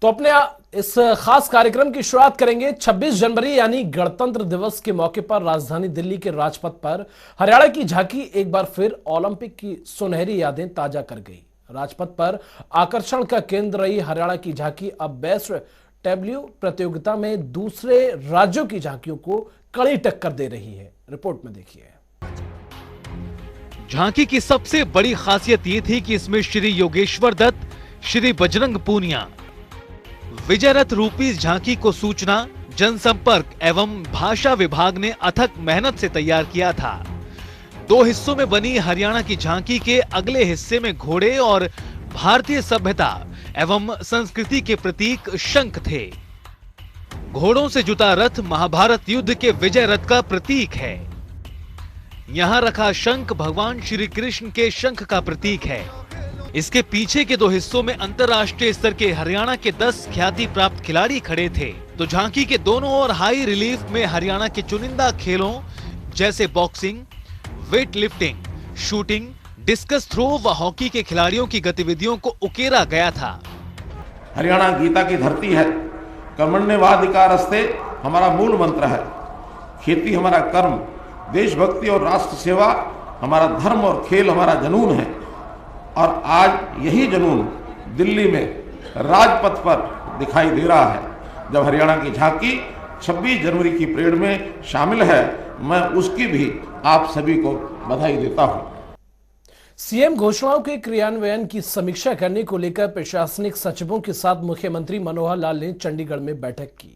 तो अपने इस खास कार्यक्रम की शुरुआत करेंगे 26 जनवरी यानी गणतंत्र दिवस के मौके पर राजधानी दिल्ली के राजपथ पर हरियाणा की झांकी एक बार फिर ओलंपिक की सुनहरी यादें ताजा कर गई। राजपथ पर आकर्षण का केंद्र रही हरियाणा की झांकी अब बेस्ट टेबल्यू प्रतियोगिता में दूसरे राज्यों की झांकियों को कड़ी टक्कर दे रही है। रिपोर्ट में देखिए। झांकी की सबसे बड़ी खासियत ये थी कि इसमें श्री योगेश्वर दत्त, श्री बजरंग पूनिया, विजय रथ रूपी इस झांकी को सूचना, जनसंपर्क एवं भाषा विभाग ने अथक मेहनत से तैयार किया था। 2 हिस्सों में बनी हरियाणा की झांकी के अगले हिस्से में घोड़े और भारतीय सभ्यता एवं संस्कृति के प्रतीक शंख थे। घोड़ों से जुता रथ महाभारत युद्ध के विजय रथ का प्रतीक है। यहाँ रखा शंख भगवान श्री कृष्ण के शंख का प्रतीक है। इसके पीछे के 2 हिस्सों में अंतर्राष्ट्रीय स्तर के हरियाणा के 10 ख्याति प्राप्त खिलाड़ी खड़े थे। तो झांकी के दोनों ओर हाई रिलीफ में हरियाणा के चुनिंदा खेलों जैसे boxing, weight lifting, shooting, discus throw व हॉकी के खिलाड़ियों की गतिविधियों को उकेरा गया था। हरियाणा गीता की धरती है, कर्मण्येवाधिकारस्ते हमारा मूल मंत्र है। खेती हमारा कर्म, देशभक्ति और राष्ट्र सेवा हमारा धर्म और खेल हमारा जुनून है। और आज यही जुनून दिल्ली में राजपथ पर दिखाई दे रहा है। जब हरियाणा की झांकी 26 जनवरी की परेड में शामिल है, मैं उसकी भी आप सभी को बधाई देता हूं। सीएम घोषणाओं के क्रियान्वयन की समीक्षा करने को लेकर प्रशासनिक सचिवों के साथ मुख्यमंत्री मनोहर लाल ने चंडीगढ़ में बैठक की।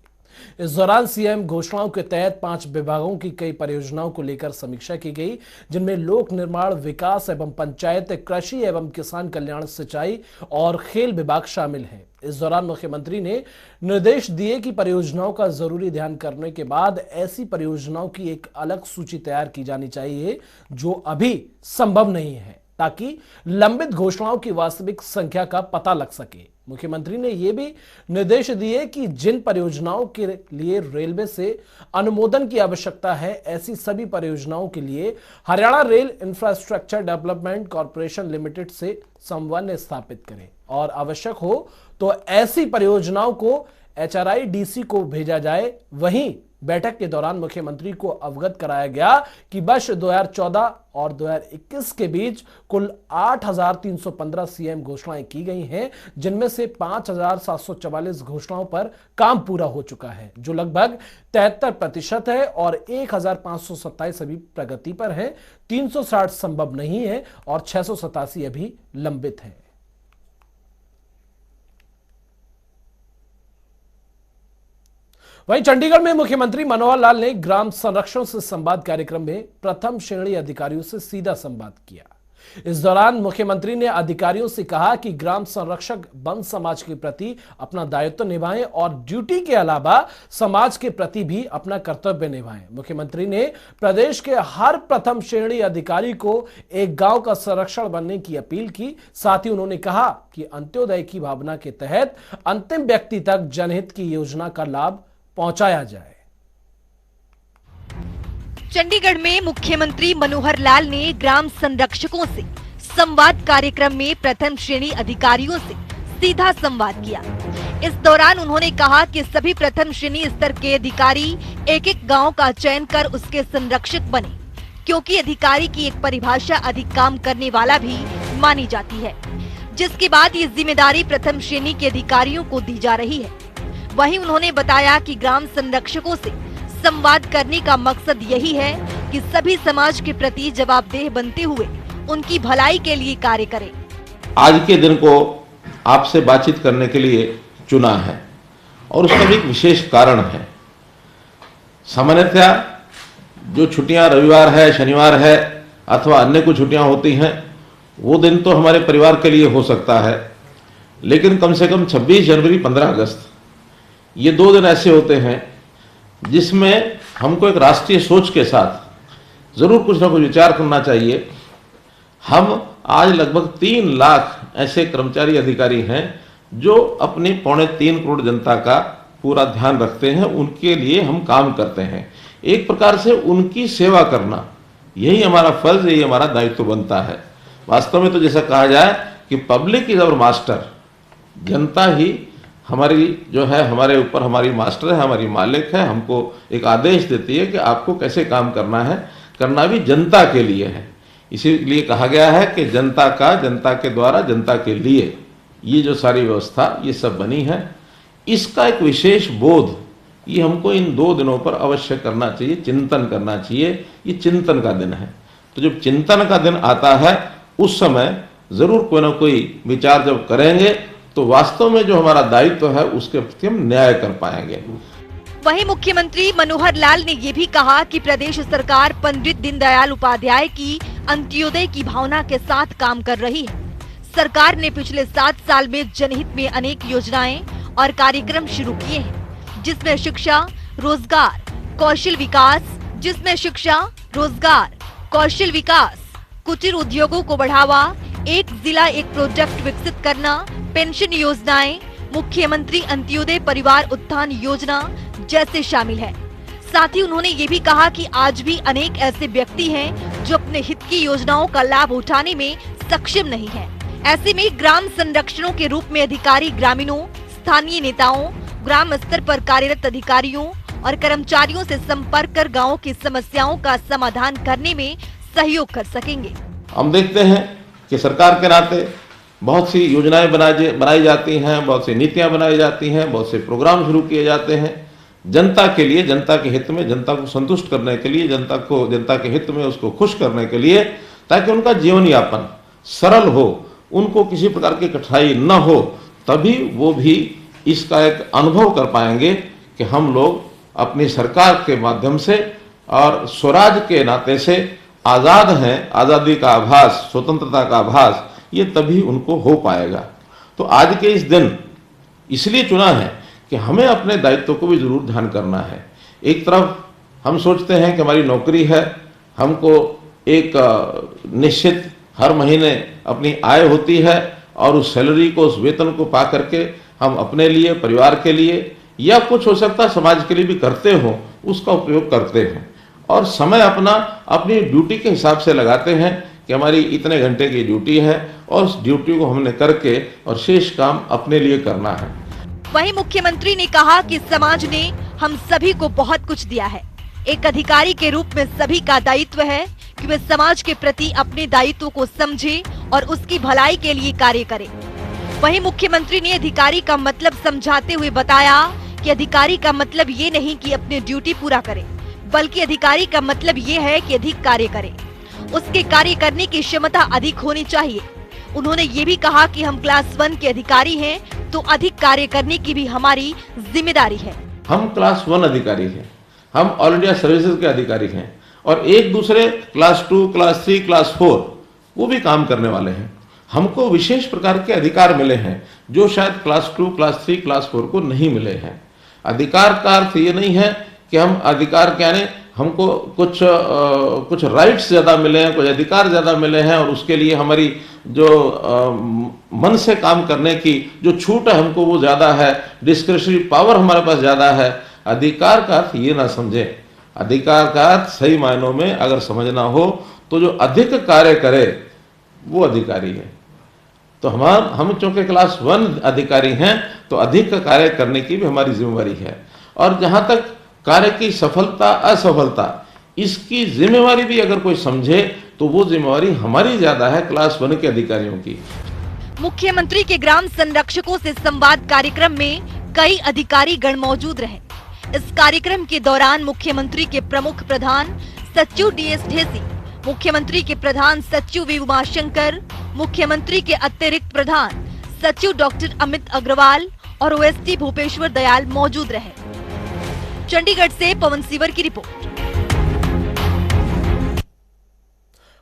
इस दौरान सीएम घोषणाओं के तहत 5 विभागों की कई परियोजनाओं को लेकर समीक्षा की गई, जिनमें लोक निर्माण, विकास एवं पंचायत, कृषि एवं किसान कल्याण, सिंचाई और खेल विभाग शामिल हैं। इस दौरान मुख्यमंत्री ने निर्देश दिए कि परियोजनाओं का जरूरी ध्यान करने के बाद ऐसी परियोजनाओं की एक अलग सूची तैयार की जानी चाहिए जो अभी संभव नहीं है, ताकि लंबित घोषणाओं की वास्तविक संख्या का पता लग सके। मुख्यमंत्री ने यह भी निर्देश दिए कि जिन परियोजनाओं के लिए रेलवे से अनुमोदन की आवश्यकता है, ऐसी सभी परियोजनाओं के लिए Haryana rail infrastructure development corporation limited से समन्वय स्थापित करें और आवश्यक हो तो ऐसी परियोजनाओं को HRIDC को भेजा जाए। वहीं बैठक के दौरान मुख्यमंत्री को अवगत कराया गया कि वर्ष 2014 और 2021 के बीच कुल 8,315 सीएम घोषणाएं की गई हैं, जिनमें से 5,744 घोषणाओं पर काम पूरा हो चुका है, जो लगभग 73% है, और 1,527 अभी प्रगति पर है, 360 संभव नहीं है और 687 अभी लंबित है। वहीं चंडीगढ़ में मुख्यमंत्री मनोहर लाल ने ग्राम संरक्षण से संवाद कार्यक्रम में प्रथम श्रेणी अधिकारियों से सीधा संवाद किया। इस दौरान मुख्यमंत्री ने अधिकारियों से कहा कि ग्राम संरक्षक वन समाज के प्रति अपना दायित्व निभाएं और ड्यूटी के अलावा समाज के प्रति भी अपना कर्तव्य निभाएं। मुख्यमंत्री ने प्रदेश के हर प्रथम श्रेणी अधिकारी को एक गांव का संरक्षण बनने की अपील की। साथ ही उन्होंने कहा कि अंत्योदय की भावना के तहत अंतिम व्यक्ति तक जनहित की योजना का लाभ पहुंचाया जाए। चंडीगढ़ में मुख्यमंत्री मनोहर लाल ने ग्राम संरक्षकों से संवाद कार्यक्रम में प्रथम श्रेणी अधिकारियों से सीधा संवाद किया। इस दौरान उन्होंने कहा कि सभी प्रथम श्रेणी स्तर के अधिकारी एक-एक गांव का चयन कर उसके संरक्षक बने, क्योंकि अधिकारी की एक परिभाषा अधिक काम करने वाला भी मानी जाती है, जिसके बाद ये जिम्मेदारी प्रथम श्रेणी के अधिकारियों को दी जा रही है। वहीं उन्होंने बताया कि ग्राम संरक्षकों से संवाद करने का मकसद यही है कि सभी समाज के प्रति जवाबदेह बनते हुए उनकी भलाई के लिए कार्य करें। आज के दिन को आपसे बातचीत करने के लिए चुना है और उसका भी एक विशेष कारण है। सामान्यतः जो छुट्टियां रविवार है, शनिवार है अथवा अन्य कुछ छुट्टियां होती हैं, वो दिन तो हमारे परिवार के लिए हो सकता है, लेकिन कम से कम 26 जनवरी, 15 अगस्त ये 2 दिन ऐसे होते हैं जिसमें हमको एक राष्ट्रीय सोच के साथ जरूर कुछ ना कुछ विचार करना चाहिए। हम आज लगभग 3 लाख ऐसे कर्मचारी अधिकारी हैं जो अपनी 3.25 करोड़ जनता का पूरा ध्यान रखते हैं, उनके लिए हम काम करते हैं। एक प्रकार से उनकी सेवा करना यही हमारा फर्ज, यही हमारा दायित्व बनता है। वास्तव में तो जैसा कहा जाए कि पब्लिक इज आवर मास्टर, जनता ही हमारी जो है हमारे ऊपर हमारी मास्टर है, हमारी मालिक है, हमको एक आदेश देती है कि आपको कैसे काम करना है, करना भी जनता के लिए है। इसीलिए कहा गया है कि जनता का, जनता के द्वारा, जनता के लिए ये जो सारी व्यवस्था ये सब बनी है, इसका एक विशेष बोध ये हमको इन 2 दिनों पर अवश्य करना चाहिए, चिंतन करना चाहिए। ये चिंतन का दिन है, तो जब चिंतन का दिन आता है उस समय जरूर कोई ना कोई विचार जब करेंगे तो वास्तव में जो हमारा दायित्व है उसके प्रति हम न्याय कर पाएंगे। वहीं मुख्यमंत्री मनोहर लाल ने ये भी कहा कि प्रदेश सरकार पंडित दीनदयाल उपाध्याय की अंत्योदय की भावना के साथ काम कर रही है। सरकार ने पिछले 7 साल में जनहित में अनेक योजनाएं और कार्यक्रम शुरू किए हैं, जिसमें शिक्षा, रोजगार, कौशल विकास, कुटीर उद्योगों को बढ़ावा, एक जिला एक प्रोजेक्ट विकसित करना, पेंशन योजनाएं, मुख्यमंत्री अंत्योदय परिवार उत्थान योजना जैसे शामिल है। साथ ही उन्होंने ये भी कहा कि आज भी अनेक ऐसे व्यक्ति हैं जो अपने हित की योजनाओं का लाभ उठाने में सक्षम नहीं है। ऐसे में ग्राम संरक्षणों के रूप में अधिकारी ग्रामीणों, स्थानीय नेताओं, ग्राम स्तर पर कार्यरत अधिकारियों और कर्मचारियों से संपर्क कर गाँव की समस्याओं का समाधान करने में सहयोग कर सकेंगे। हम देखते हैं कि सरकार के नाते बहुत सी योजनाएं बनाई जाती हैं, बहुत सी नीतियां बनाई जाती हैं, बहुत से प्रोग्राम शुरू किए जाते हैं जनता के लिए, जनता के हित में, जनता को संतुष्ट करने के लिए, जनता के हित में उसको खुश करने के लिए, ताकि उनका जीवन यापन सरल हो, उनको किसी प्रकार की कठिनाई न हो। तभी वो भी इसका एक अनुभव कर पाएंगे कि हम लोग अपनी सरकार के माध्यम से और स्वराज के नाते से आज़ाद हैं। आज़ादी का आभास, स्वतंत्रता का आभास ये तभी उनको हो पाएगा। तो आज के इस दिन इसलिए चुना है कि हमें अपने दायित्व को भी जरूर ध्यान करना है। एक तरफ हम सोचते हैं कि हमारी नौकरी है, हमको एक निश्चित हर महीने अपनी आय होती है और उस सैलरी को, उस वेतन को पा करके हम अपने लिए, परिवार के लिए या कुछ हो सकता है समाज के लिए भी करते हो, उसका उपयोग करते हैं और समय अपना अपनी ड्यूटी के हिसाब से लगाते हैं कि हमारी इतने घंटे की ड्यूटी है और उस ड्यूटी को हमने करके और शेष काम अपने लिए करना है। वहीं मुख्यमंत्री ने कहा कि समाज ने हम सभी को बहुत कुछ दिया है। एक अधिकारी के रूप में सभी का दायित्व है कि वे समाज के प्रति अपने दायित्व को समझे और उसकी भलाई के लिए कार्य करें। वहीं मुख्यमंत्री ने अधिकारी का मतलब समझाते हुए बताया कि अधिकारी का मतलब ये नहीं कि अपनी ड्यूटी पूरा करे, बल्कि अधिकारी का मतलब ये है कि अधिक कार्य करे, उसके कार्य करने की क्षमता अधिक होनी चाहिए। उन्होंने ये भी कहा कि हम क्लास 1 के अधिकारी हैं, तो अधिक कार्य करने की भी हमारी जिम्मेदारी है। हम क्लास 1 अधिकारी हैं, हम ऑल इंडिया सर्विसेज के अधिकारी हैं और एक दूसरे क्लास 2, क्लास 3, क्लास 4 वो भी काम करने वाले हैं। हमको विशेष प्रकार के अधिकार मिले हैं जो शायद क्लास 2, क्लास 3, क्लास 4 को नहीं मिले हैं। अधिकार का अर्थ ये नहीं है कि हम अधिकार क्या है, हमको कुछ राइट्स ज़्यादा मिले हैं, कुछ अधिकार ज़्यादा मिले हैं और उसके लिए हमारी जो मन से काम करने की जो छूट है हमको वो ज़्यादा है, डिस्क्रिशनरी पावर हमारे पास ज़्यादा है। अधिकार का अर्थ ये ना समझें। अधिकार का अर्थ सही मायनों में अगर समझना हो तो जो अधिक कार्य करे वो अधिकारी है। तो हम चूंकि क्लास 1 अधिकारी हैं तो अधिक कार्य करने की भी हमारी जिम्मेवारी है और जहाँ तक कार्य की सफलता असफलता इसकी जिम्मेवारी भी अगर कोई समझे तो वो जिम्मेवारी हमारी ज्यादा है क्लास 1 के अधिकारियों की। मुख्यमंत्री के ग्राम संरक्षकों से संवाद कार्यक्रम में कई अधिकारी गण मौजूद रहे। इस कार्यक्रम के दौरान मुख्यमंत्री के प्रमुख प्रधान सचिव DS ढेसी, मुख्यमंत्री के प्रधान सचिव वी उमाशंकर, मुख्यमंत्री के अतिरिक्त प्रधान सचिव डॉक्टर अमित अग्रवाल और OSD भूपेश्वर दयाल मौजूद रहे। चंडीगढ़ से पवन सीवर की रिपोर्ट।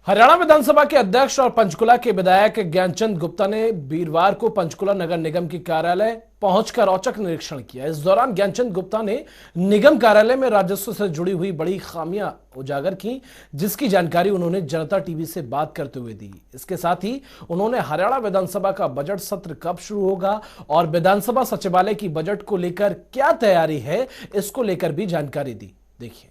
हरियाणा विधानसभा के अध्यक्ष और पंचकुला के विधायक ज्ञानचंद गुप्ता ने वीरवार को पंचकुला नगर निगम के कार्यालय पहुंचकर औचक निरीक्षण किया। इस दौरान ज्ञानचंद गुप्ता ने निगम कार्यालय में राजस्व से जुड़ी हुई बड़ी खामियां उजागर की, जिसकी जानकारी उन्होंने जनता टीवी से बात करते हुए दी। इसके साथ ही उन्होंने हरियाणा विधानसभा का बजट सत्र कब शुरू होगा और विधानसभा सचिवालय की बजट को लेकर क्या तैयारी है, इसको लेकर भी जानकारी दी। देखिए।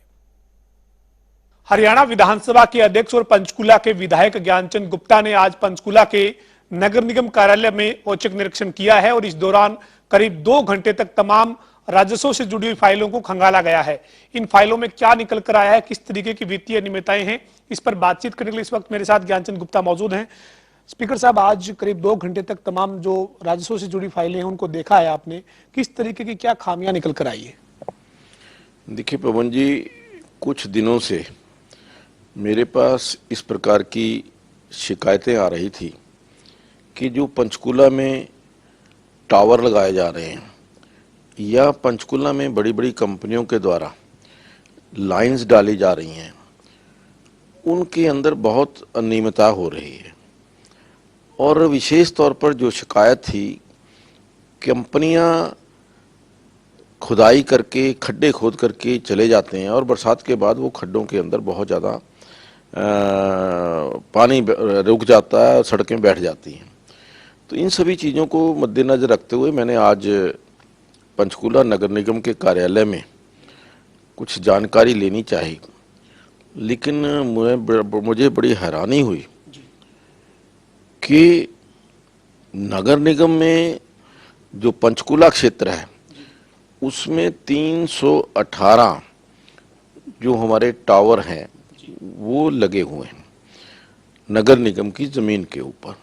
हरियाणा विधानसभा के अध्यक्ष और पंचकुला के विधायक ज्ञानचंद गुप्ता ने आज पंचकुला के नगर निगम कार्यालय में औचक निरीक्षण किया है और इस दौरान करीब 2 घंटे तक तमाम राजस्व से जुड़ी हुई फाइलों को खंगाला गया है। इन फाइलों में क्या निकल कर आया है, किस तरीके की वित्तीय अनियमितताएं हैं, इस पर बातचीत करने के लिए इस वक्त मेरे साथ ज्ञानचंद गुप्ता मौजूद हैं। स्पीकर साहब, आज करीब 2 घंटे तक तमाम जो राजस्व से जुड़ी फाइलें हैं उनको देखा है आपने, किस तरीके की क्या खामियां निकल कर आई है? देखिए पवन जी, कुछ दिनों से मेरे पास इस प्रकार की शिकायतें आ रही थी कि जो पंचकूला में टावर लगाए जा रहे हैं या पंचकूला में बड़ी बड़ी कंपनियों के द्वारा लाइंस डाली जा रही हैं, उनके अंदर बहुत अनियमितता हो रही है। और विशेष तौर पर जो शिकायत थी, कंपनियां खुदाई करके खड्डे खोद करके चले जाते हैं और बरसात के बाद वो खड्डों के अंदर बहुत ज़्यादा पानी रुक जाता है और सड़कें बैठ जाती हैं। तो इन सभी चीज़ों को मद्देनज़र रखते हुए मैंने आज पंचकूला नगर निगम के कार्यालय में कुछ जानकारी लेनी चाहिए, लेकिन मुझे बड़ी हैरानी हुई कि नगर निगम में जो पंचकूला क्षेत्र है उसमें 318 जो हमारे टावर हैं वो लगे हुए हैं नगर निगम की जमीन के ऊपर,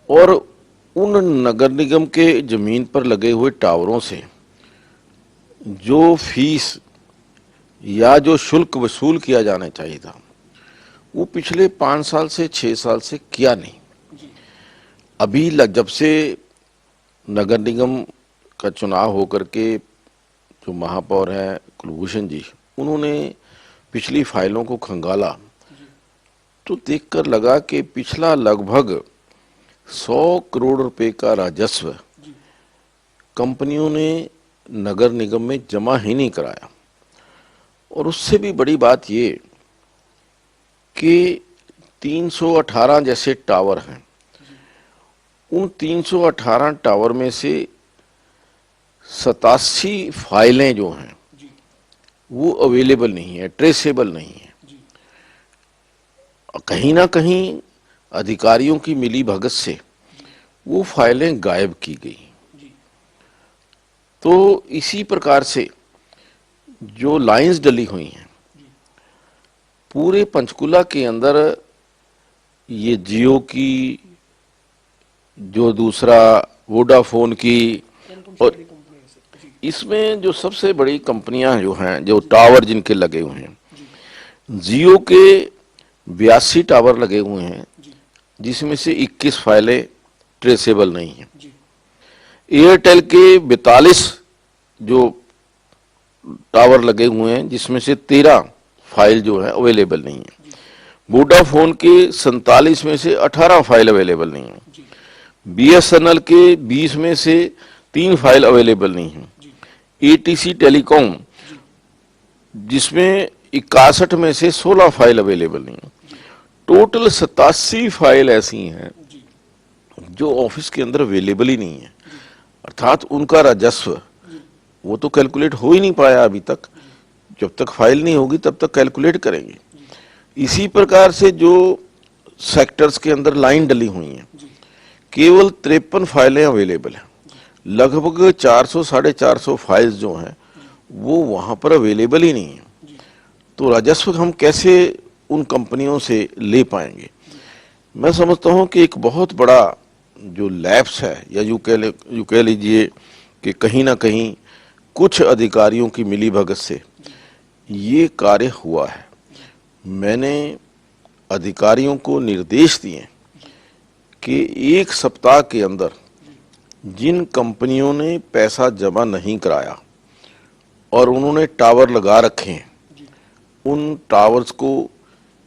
और उन नगर निगम के जमीन पर लगे हुए टावरों से जो फीस या जो शुल्क वसूल किया जाना चाहिए था वो पिछले 5 साल से 6 साल से किया नहीं। अभी जब से नगर निगम का चुनाव होकर के जो महापौर हैं कुलभूषण जी, उन्होंने पिछली फाइलों को खंगाला तो देखकर लगा कि पिछला लगभग 100 करोड़ रुपए का राजस्व कंपनियों ने नगर निगम में जमा ही नहीं कराया। और उससे भी बड़ी बात ये कि 318 जैसे टावर हैं, उन 318 टावर में से 87 फाइलें जो हैं वो अवेलेबल नहीं है, ट्रेसेबल नहीं है। कहीं ना कहीं अधिकारियों की मिली भगत से वो फाइलें गायब की गई। तो इसी प्रकार से जो लाइंस डली हुई हैं पूरे पंचकूला के अंदर, ये जियो की, जो दूसरा वोडाफोन की, और इसमें जो सबसे बड़ी कंपनियां जो हैं, जो टावर जिनके लगे हुए हैं, जियो के 82 टावर लगे हुए हैं जिसमें से 21 फाइलें ट्रेसेबल नहीं हैं। एयरटेल के 42 जो टावर लगे हुए हैं जिसमें से 13 फाइल जो है अवेलेबल नहीं है। वोडाफोन के 47 में से 18 फाइल अवेलेबल नहीं है। BSNL के 20 में से 3 फाइल अवेलेबल नहीं है। ATC टेलीकॉम जिसमें 61 में से 16 फाइल अवेलेबल नहीं है। टोटल 87 फाइल ऐसी हैं जो ऑफिस के अंदर अवेलेबल ही नहीं है, अर्थात उनका राजस्व वो तो कैलकुलेट हो ही नहीं पाया अभी तक। जब तक फाइल नहीं होगी तब तक कैलकुलेट करेंगे। इसी प्रकार से जो सेक्टर्स के अंदर लाइन डली हुई हैं, केवल 53 फाइलें अवेलेबल हैं। लगभग 400 साढ़े 400 फाइल्स जो हैं वो वहाँ पर अवेलेबल ही नहीं है। तो राजस्व हम कैसे उन कंपनियों से ले पाएंगे? मैं समझता हूँ कि एक बहुत बड़ा जो लैप्स है, या यूँ कह लीजिए कि कहीं ना कहीं कुछ अधिकारियों की मिलीभगत से ये कार्य हुआ है। मैंने अधिकारियों को निर्देश दिए कि 1 सप्ताह के अंदर जिन कंपनियों ने पैसा जमा नहीं कराया और उन्होंने टावर लगा रखे हैं, उन टावर्स को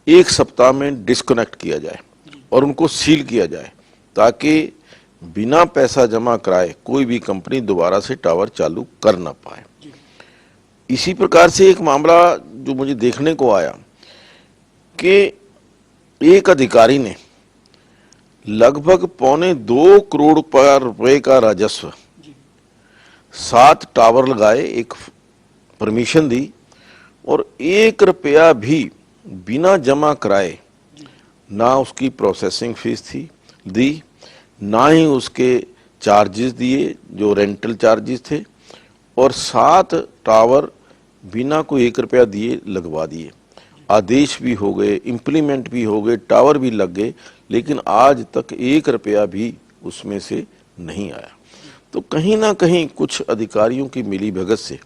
1 सप्ताह में डिस्कनेक्ट किया जाए और उनको सील किया जाए, ताकि बिना पैसा जमा कराए कोई भी कंपनी दोबारा से टावर चालू कर ना पाए। इसी प्रकार से एक मामला जो मुझे देखने को आया कि एक अधिकारी ने लगभग 1.25 करोड़ रुपए का राजस्व, 7 टावर लगाए, एक परमिशन दी और 1 रुपया भी बिना जमा कराए ना उसकी प्रोसेसिंग फीस थी दी, ना ही उसके चार्जेस दिए जो रेंटल चार्जेस थे, और 7 टावर बिना कोई 1 रुपया दिए लगवा दिए। आदेश भी हो गए, इम्प्लीमेंट भी हो गए, टावर भी लग गए, लेकिन आज तक 1 रुपया भी उसमें से नहीं आया। तो कहीं ना कहीं कुछ अधिकारियों की मिलीभगत से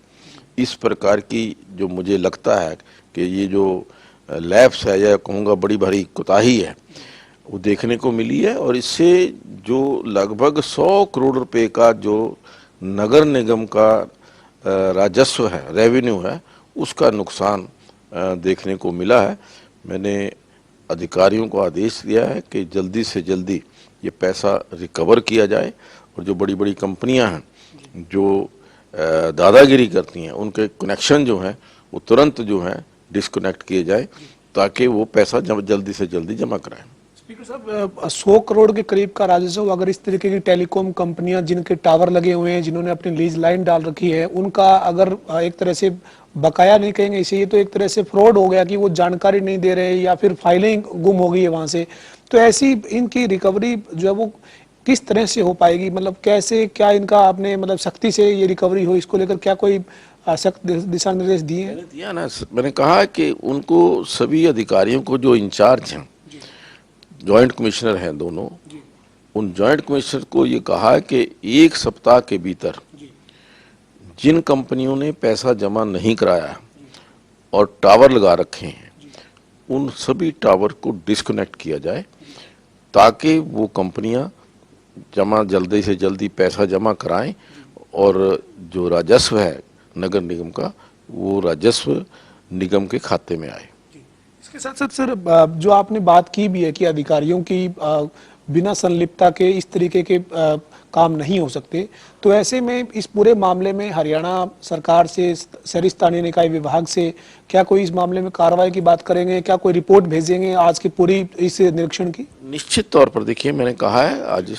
इस प्रकार की जो मुझे लगता है कि ये जो लैप्स है या कहूँगा बड़ी भारी कोताही है वो देखने को मिली है। और इससे जो लगभग 100 करोड़ रुपए का जो नगर निगम का राजस्व है, रेवेन्यू है, उसका नुकसान देखने को मिला है। मैंने अधिकारियों को आदेश दिया है कि जल्दी से जल्दी ये पैसा रिकवर किया जाए और जो बड़ी बड़ी कंपनियां हैं जो दादागिरी करती हैं उनके कनेक्शन जो हैं वो तुरंत जो है डिस्कनेक्ट किए जाए ताकि वो पैसा जल्दी से जल्दी जमा कराएं। स्पीकर साहब, 100 करोड़ के करीब का राजस्व अगर इस तरीके की टेलीकॉम कंपनियां जिनके टावर लगे हुए हैं, जिन्होंने अपनी लीज लाइन डाल रखी है, उनका अगर एक तरह से बकाया नहीं कहेंगे इसे, ये तो एक तरह से फ्रॉड हो गया कि वो जानकारी नहीं दे रहे या फिर फाइलिंग गुम हो गई है वहां से, तो ऐसी इनकी रिकवरी जो है वो किस तरह से हो पाएगी? मतलब कैसे, क्या इनका आपने मतलब सख्ती से ये रिकवरी हो, इसको लेकर क्या कोई सख्त दिशा निर्देश दिए हैं? दिया ना, मैंने कहा कि उनको सभी अधिकारियों को जो इंचार्ज हैं, जॉइंट कमिश्नर हैं दोनों, उन जॉइंट कमिश्नर को ये कहा है कि 1 सप्ताह के भीतर जिन कंपनियों ने पैसा जमा नहीं कराया और टावर लगा रखे हैं उन सभी टावर को डिस्कनेक्ट किया जाए ताकि वो कंपनियां जल्दी से जल्दी पैसा जमा कराएं और जो राजस्व है नगर निगम का वो राजस्व निगम के खाते में आए। इसके साथ साथ सर, जो आपने बात की भी है कि अधिकारियों की बिना संलिप्तता के इस तरीके के काम नहीं हो सकते, तो ऐसे में इस पूरे मामले में हरियाणा सरकार से, शहरी स्थानीय निकाय विभाग से क्या कोई इस मामले में कार्रवाई की बात करेंगे? क्या कोई रिपोर्ट भेजेंगे आज की पूरी इस निरीक्षण की? निश्चित तौर पर देखिए, मैंने कहा है आज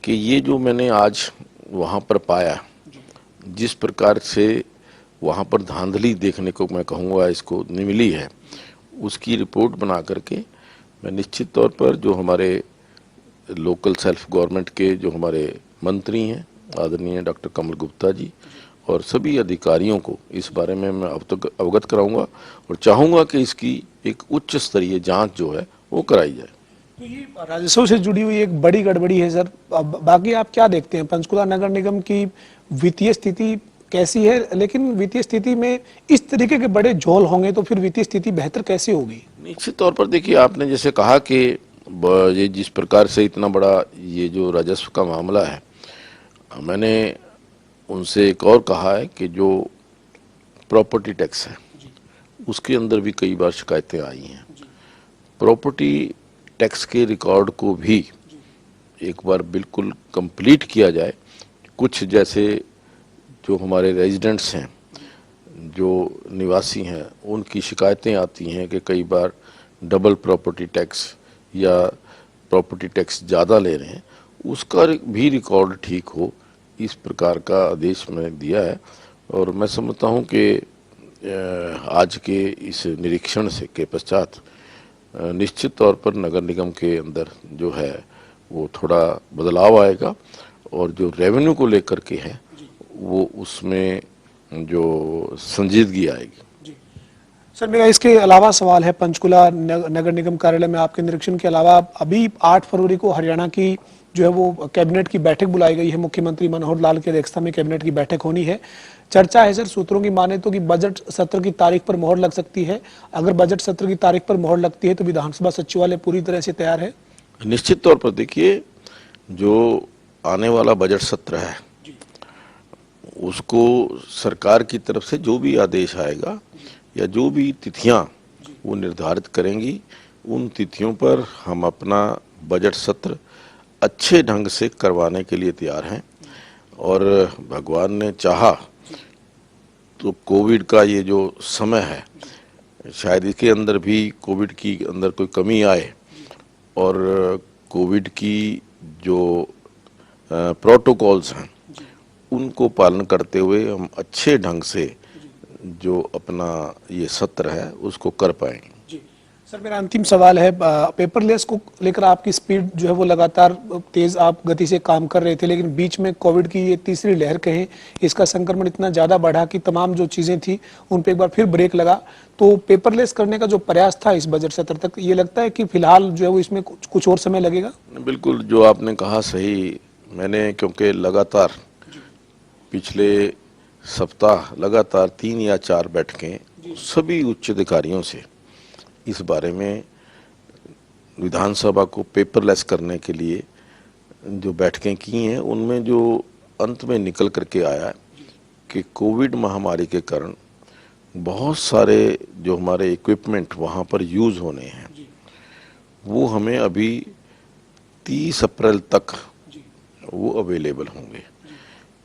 कि ये जो मैंने आज वहाँ पर पाया, जिस प्रकार से वहाँ पर धांधली देखने को मैं कहूँगा इसको मिली है, उसकी रिपोर्ट बना करके मैं निश्चित तौर पर जो हमारे लोकल सेल्फ गवर्नमेंट के जो हमारे मंत्री हैं आदरणीय डॉक्टर कमल गुप्ता जी और सभी अधिकारियों को इस बारे में मैं अब तक अवगत कराऊंगा और चाहूँगा कि इसकी एक उच्च स्तरीय जांच जो है वो कराई जाए। तो ये राजस्व से जुड़ी हुई एक बड़ी गड़बड़ी है सर। बाकी आप क्या देखते हैं, पंचकुला नगर निगम की वित्तीय स्थिति कैसी है? लेकिन वित्तीय स्थिति में इस तरीके के बड़े झोल होंगे तो फिर वित्तीय स्थिति बेहतर कैसे होगी? निश्चित तौर पर देखिए, आपने जैसे कहा कि ये जिस प्रकार से इतना बड़ा ये जो राजस्व का मामला है, मैंने उनसे एक और कहा है कि जो प्रॉपर्टी टैक्स है उसके अंदर भी कई बार शिकायतें आई हैं। प्रॉपर्टी टैक्स के रिकॉर्ड को भी एक बार बिल्कुल कंप्लीट किया जाए। कुछ जैसे जो हमारे रेजिडेंट्स हैं, जो निवासी हैं, उनकी शिकायतें आती हैं कि कई बार डबल प्रॉपर्टी टैक्स या प्रॉपर्टी टैक्स ज़्यादा ले रहे हैं, उसका भी रिकॉर्ड ठीक हो, इस प्रकार का आदेश मैंने दिया है। और मैं समझता हूँ कि आज के इस निरीक्षण से के पश्चात निश्चित तौर पर नगर निगम के अंदर जो है वो थोड़ा बदलाव आएगा और जो रेवेन्यू को लेकर के है वो उसमें जो संजीदगी आएगी। सर, मेरा इसके अलावा सवाल है, पंचकुला नगर निगम कार्यालय में आपके निरीक्षण के अलावा अभी 8 फरवरी को हरियाणा की जो है वो कैबिनेट की बैठक बुलाई गई है। मुख्यमंत्री मनोहर लाल की अध्यक्षता में कैबिनेट की बैठक होनी है। चर्चा है सर, सूत्रों की माने तो कि बजट सत्र की तारीख पर मोहर लग सकती है। अगर बजट सत्र की तारीख पर मोहर लगती है तो विधानसभा सचिवालय पूरी तरह से तैयार है? निश्चित तौर पर देखिए, जो आने वाला बजट सत्र है उसको सरकार की तरफ से जो भी आदेश आएगा या जो भी तिथियां वो निर्धारित करेंगी, उन तिथियों पर हम अपना बजट सत्र अच्छे ढंग से करवाने के लिए तैयार हैं। और भगवान ने चाहा तो कोविड का ये जो समय है, शायद इसके अंदर भी कोविड की अंदर कोई कमी आए और कोविड की जो प्रोटोकॉल्स हैं उनको पालन करते हुए हम अच्छे ढंग से जो अपना ये सत्र है उसको कर पाएंगे। सर मेरा अंतिम सवाल है, पेपरलेस को लेकर आपकी स्पीड जो है वो लगातार तेज आप गति से काम कर रहे थे, लेकिन बीच में कोविड की ये तीसरी लहर कहें, इसका संक्रमण इतना ज्यादा बढ़ा कि तमाम जो चीजें थी उन पे एक बार फिर ब्रेक लगा। तो पेपरलेस करने का जो प्रयास था इस बजट सत्र तक, ये लगता है कि फिलहाल जो है वो इसमें कुछ और समय लगेगा? बिल्कुल जो आपने कहा सही। मैंने क्योंकि लगातार पिछले सप्ताह लगातार 3 या 4 बैठकें सभी उच्च अधिकारियों से इस बारे में विधानसभा को पेपरलेस करने के लिए जो बैठकें की हैं, उनमें जो अंत में निकल करके आया कि कोविड महामारी के कारण बहुत सारे जो हमारे इक्विपमेंट वहाँ पर यूज़ होने हैं वो हमें अभी 30 अप्रैल तक वो अवेलेबल होंगे।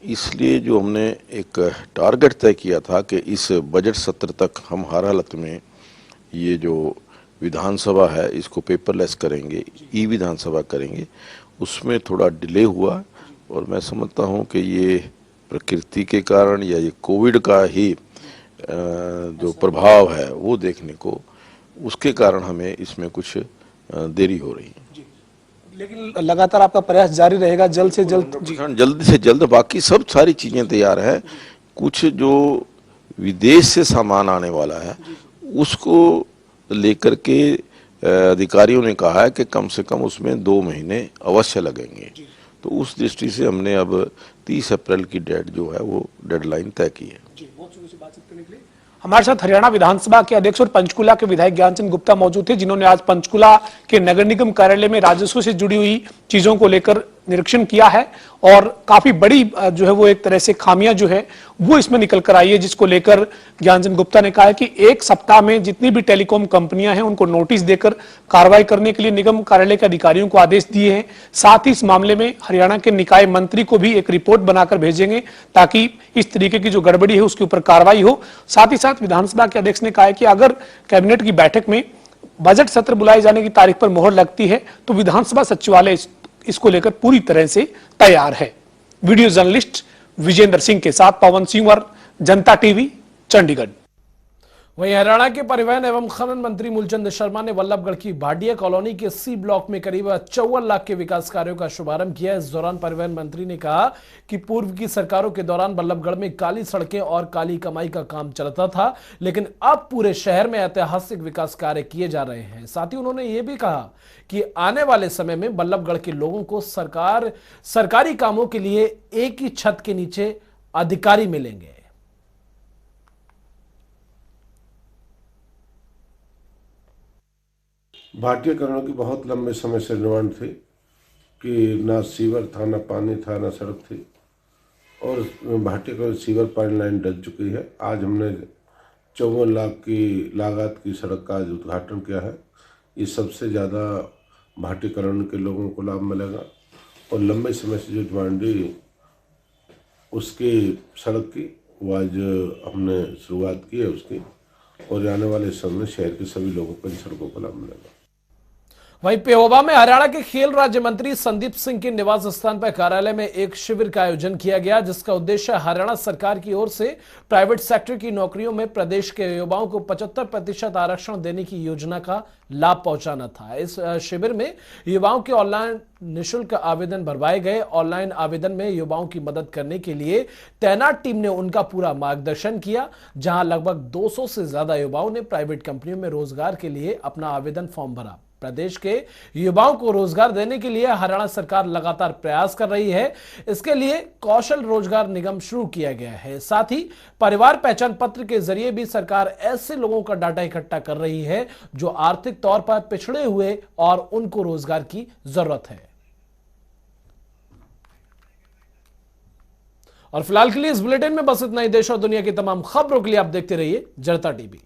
इसलिए जो हमने एक टारगेट तय किया था कि इस बजट सत्र तक हम हर हालत में ये जो विधानसभा है इसको पेपरलेस करेंगे, ई विधानसभा करेंगे, उसमें थोड़ा डिले हुआ। और मैं समझता हूँ कि ये प्रकृति के कारण या ये कोविड का ही जो प्रभाव है वो देखने को, उसके कारण हमें इसमें कुछ देरी हो रही है। लेकिन लगातार आपका प्रयास जारी रहेगा, जल्द से जल्द? जल्द से जल्द। बाकी सब सारी चीजें तैयार है। कुछ जो विदेश से सामान आने वाला है उसको लेकर के अधिकारियों ने कहा है कि कम से कम उसमें 2 महीने अवश्य लगेंगे। तो उस दृष्टि से हमने अब 30 अप्रैल की डेट जो है वो डेडलाइन तय की है। हमारे साथ हरियाणा विधानसभा के अध्यक्ष और पंचकुला के विधायक ज्ञानचंद गुप्ता मौजूद थे, जिन्होंने आज पंचकुला के नगर निगम कार्यालय में राजस्व से जुड़ी हुई चीजों को लेकर निरीक्षण किया है और काफी बड़ी जो है वो एक तरह से खामियां जो है वो इसमें निकल कर आई है, जिसको लेकर ज्ञानचंद गुप्ता ने कहा है कि 1 सप्ताह में जितनी भी टेलीकॉम कंपनियां हैं उनको नोटिस देकर कार्रवाई करने के लिए निगम कार्यालय के अधिकारियों को आदेश दिए हैं। साथ ही इस मामले में हरियाणा के निकाय मंत्री को भी एक रिपोर्ट बनाकर भेजेंगे ताकि इस तरीके की जो गड़बड़ी है उसके ऊपर कार्रवाई हो। साथ ही साथ विधानसभा के अध्यक्ष ने कहा है कि अगर कैबिनेट की बैठक में बजट सत्र बुलाए जाने की तारीख पर मोहर लगती है तो विधानसभा सचिवालय इसको लेकर पूरी तरह से तैयार है। वीडियो जर्नलिस्ट विजेंद्र सिंह के साथ पवन सिंह, जनता टीवी, चंडीगढ़। वहीं हरियाणा के परिवहन एवं खनन मंत्री मूलचंद शर्मा ने वल्लभगढ़ की भाटिया कॉलोनी के सी ब्लॉक में करीब 54 लाख के विकास कार्यों का शुभारंभ किया। इस दौरान परिवहन मंत्री ने कहा कि पूर्व की सरकारों के दौरान वल्लभगढ़ में काली सड़कें और काली कमाई का काम चलता था, लेकिन अब पूरे शहर में ऐतिहासिक विकास कार्य किए जा रहे हैं। साथ ही उन्होंने ये भी कहा कि आने वाले समय में वल्लभगढ़ के लोगों को सरकारी कामों के लिए एक ही छत के नीचे अधिकारी मिलेंगे। भाटिया कॉलोनी की बहुत लंबे समय से डिमांड थी कि ना सीवर था, ना पानी था, ना सड़क थी, और भाटिया कॉलोनी सीवर पानी लाइन डल चुकी है। आज हमने 54 लाख की लागत की सड़क का आज उद्घाटन किया है। ये सबसे ज़्यादा भाटिया कॉलोनी के लोगों को लाभ मिलेगा और लंबे समय से जो डिमांड थी उसकी सड़क की वो आज हमने शुरुआत की है उसकी, और आने वाले समय में शहर के सभी लोगों को इन सड़कों को लाभ मिलेगा। वहीं पेहोवा में हरियाणा के खेल राज्य मंत्री संदीप सिंह के निवास स्थान पर कार्यालय में एक शिविर का आयोजन किया गया, जिसका उद्देश्य हरियाणा सरकार की ओर से प्राइवेट सेक्टर की नौकरियों में प्रदेश के युवाओं को 75% आरक्षण देने की योजना का लाभ पहुंचाना था। इस शिविर में युवाओं के ऑनलाइन निःशुल्क आवेदन भरवाए गए। ऑनलाइन आवेदन में युवाओं की मदद करने के लिए तैनात टीम ने उनका पूरा मार्गदर्शन किया, जहां लगभग 200 से ज्यादा युवाओं ने प्राइवेट कंपनियों में रोजगार के लिए अपना आवेदन फॉर्म भरा। प्रदेश के युवाओं को रोजगार देने के लिए हरियाणा सरकार लगातार प्रयास कर रही है। इसके लिए कौशल रोजगार निगम शुरू किया गया है। साथ ही परिवार पहचान पत्र के जरिए भी सरकार ऐसे लोगों का डाटा इकट्ठा कर रही है जो आर्थिक तौर पर पिछड़े हुए और उनको रोजगार की जरूरत है। और फिलहाल के लिए इस बुलेटिन में बस इतना ही। देश और दुनिया की तमाम खबरों के लिए आप देखते रहिए जनता टीवी।